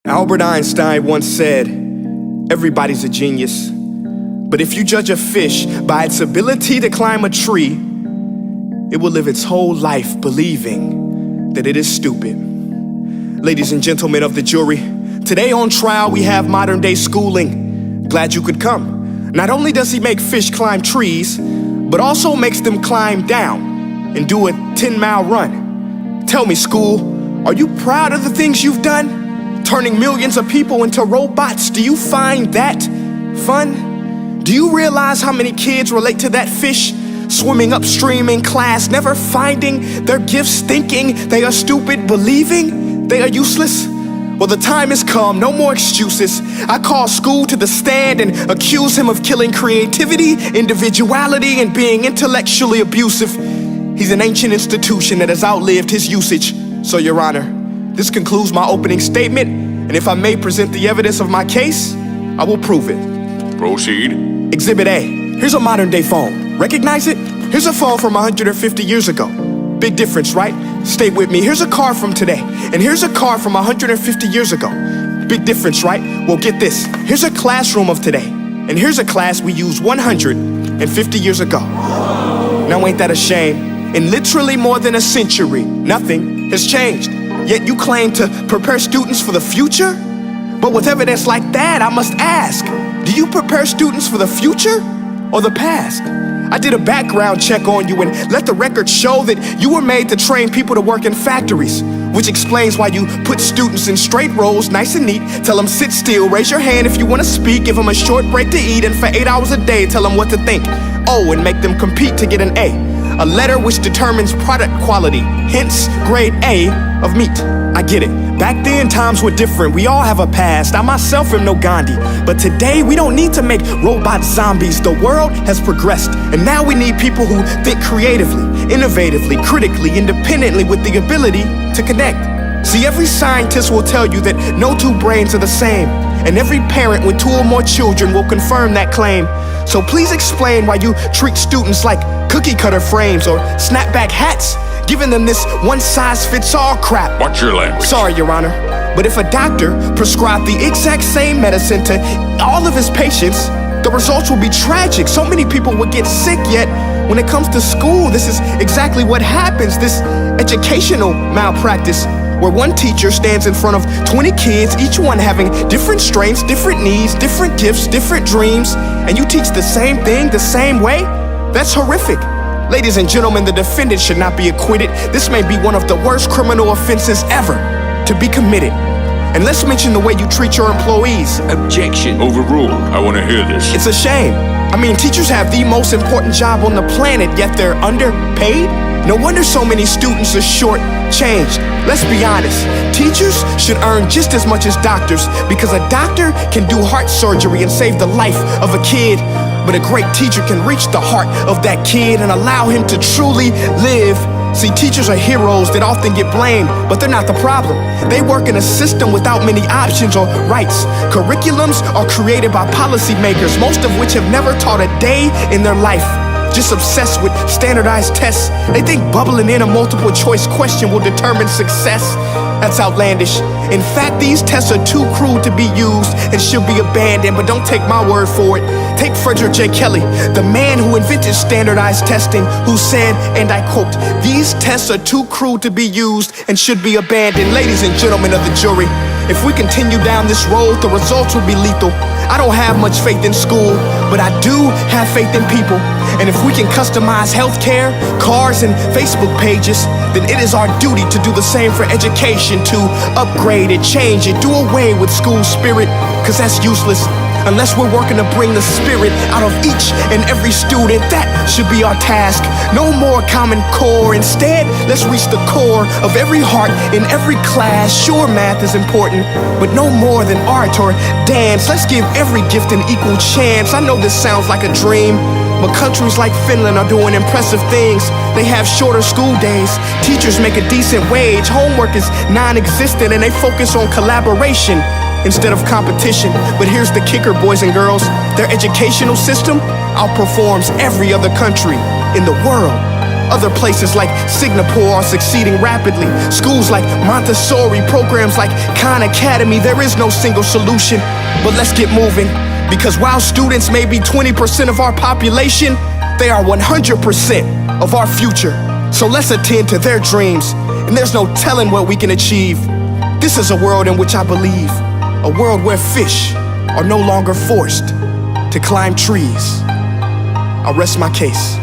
Albert Einstein once said, everybody's a genius, but if you judge a fish by its ability to climb a tree, it will live its whole life believing that it is stupid. Ladies and gentlemen of the jury, today on trial we have modern day schooling. Glad you could come. Not only does he make fish climb trees, but also makes them climb down and do a 10-mile run. Tell me, school, are you proud of the things you've done? Turning millions of people into robots, do you find that fun? Do you realize how many kids relate to that fish? Swimming upstream in class, never finding their gifts, thinking they are stupid, believing they are useless? Well, the time has come, no more excuses. I call school to the stand and accuse him of killing creativity, individuality, and being intellectually abusive. He's an ancient institution that has outlived his usage. So, Your Honor, this concludes my opening statement, and if I may present the evidence of my case, I will prove it. Proceed. Exhibit A. Here's a modern day phone. Recognize it? Here's a phone from 150 years ago. Big difference, right? Stay with me. Here's a car from today, and here's a car from 150 years ago. Big difference, right? Well, get this. Here's a classroom of today, and here's a class we used 150 years ago. Now ain't that a shame? In literally more than a century, nothing has changed. Yet you claim to prepare students for the future? But with evidence like that, I must ask, do you prepare students for the future or the past? I did a background check on you and let the record show that you were made to train people to work in factories, which explains why you put students in straight rows, nice and neat, tell them sit still, raise your hand if you want to speak, give them a short break to eat, and for 8 hours a day, tell them what to think. Oh, and make them compete to get an A letter which determines product quality, hence grade A of meat. I get it. Back then, times were different. We all have a past. I myself am no Gandhi. But today, we don't need to make robot zombies. The world has progressed. And now we need people who think creatively, innovatively, critically, independently, with the ability to connect. See, every scientist will tell you that no two brains are the same. And every parent with 2 or more children will confirm that claim. So please explain why you treat students like cookie cutter frames or snapback hats, giving them this one-size-fits-all crap. Watch your language. Sorry, Your Honor, but if a doctor prescribed the exact same medicine to all of his patients, the results will be tragic. So many people would get sick, yet when it comes to school, this is exactly what happens, this educational malpractice, where one teacher stands in front of 20 kids, each one having different strengths, different needs, different gifts, different dreams, and you teach the same thing the same way? That's horrific. Ladies and gentlemen, the defendant should not be acquitted. This may be one of the worst criminal offenses ever to be committed. And let's mention the way you treat your employees. Objection. Overruled. I want to hear this. It's a shame. I mean, teachers have the most important job on the planet, yet they're underpaid? No wonder so many students are short-changed. Let's be honest. Teachers should earn just as much as doctors, because a doctor can do heart surgery and save the life of a kid. But a great teacher can reach the heart of that kid and allow him to truly live. See, teachers are heroes that often get blamed, but they're not the problem. They work in a system without many options or rights. Curriculums are created by policymakers, most of which have never taught a day in their life. Just obsessed with standardized tests. They think bubbling in a multiple choice question will determine success. That's outlandish. In fact, these tests are too crude to be used and should be abandoned, but don't take my word for it. Take Frederick J. Kelly, the man who invented standardized testing, who said, and I quote, "These tests are too crude to be used and should be abandoned." Ladies and gentlemen of the jury, if we continue down this road, the results will be lethal. I don't have much faith in school, but I do have faith in people. And if we can customize healthcare, cars, and Facebook pages, then it is our duty to do the same for education, to upgrade it, change it, do away with school spirit, because that's useless. Unless we're working to bring the spirit out of each and every student, that should be our task. No more Common Core. Instead, let's reach the core of every heart in every class. Sure, math is important, but no more than art or dance. Let's give every gift an equal chance. I know this sounds like a dream, but countries like Finland are doing impressive things. They have shorter school days. Teachers make a decent wage. Homework is non-existent, and they focus on collaboration instead of competition. But here's the kicker, boys and girls. Their educational system outperforms every other country in the world. Other places like Singapore are succeeding rapidly. Schools like Montessori, programs like Khan Academy. There is no single solution, but let's get moving. Because while students may be 20% of our population, they are 100% of our future. So let's attend to their dreams, and there's no telling what we can achieve. This is a world in which I believe, a world where fish are no longer forced to climb trees. I'll rest my case.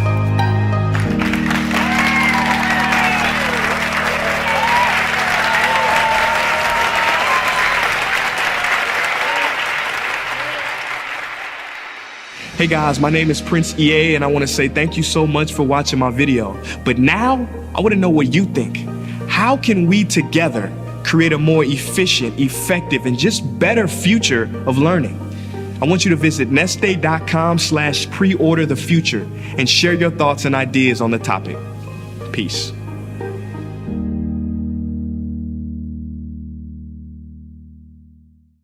Hey guys, my name is Prince EA, and I want to say thank you so much for watching my video. But now, I want to know what you think. How can we together create a more efficient, effective, and just better future of learning? I want you to visit nestday.com/preorderthefuture and share your thoughts and ideas on the topic. Peace.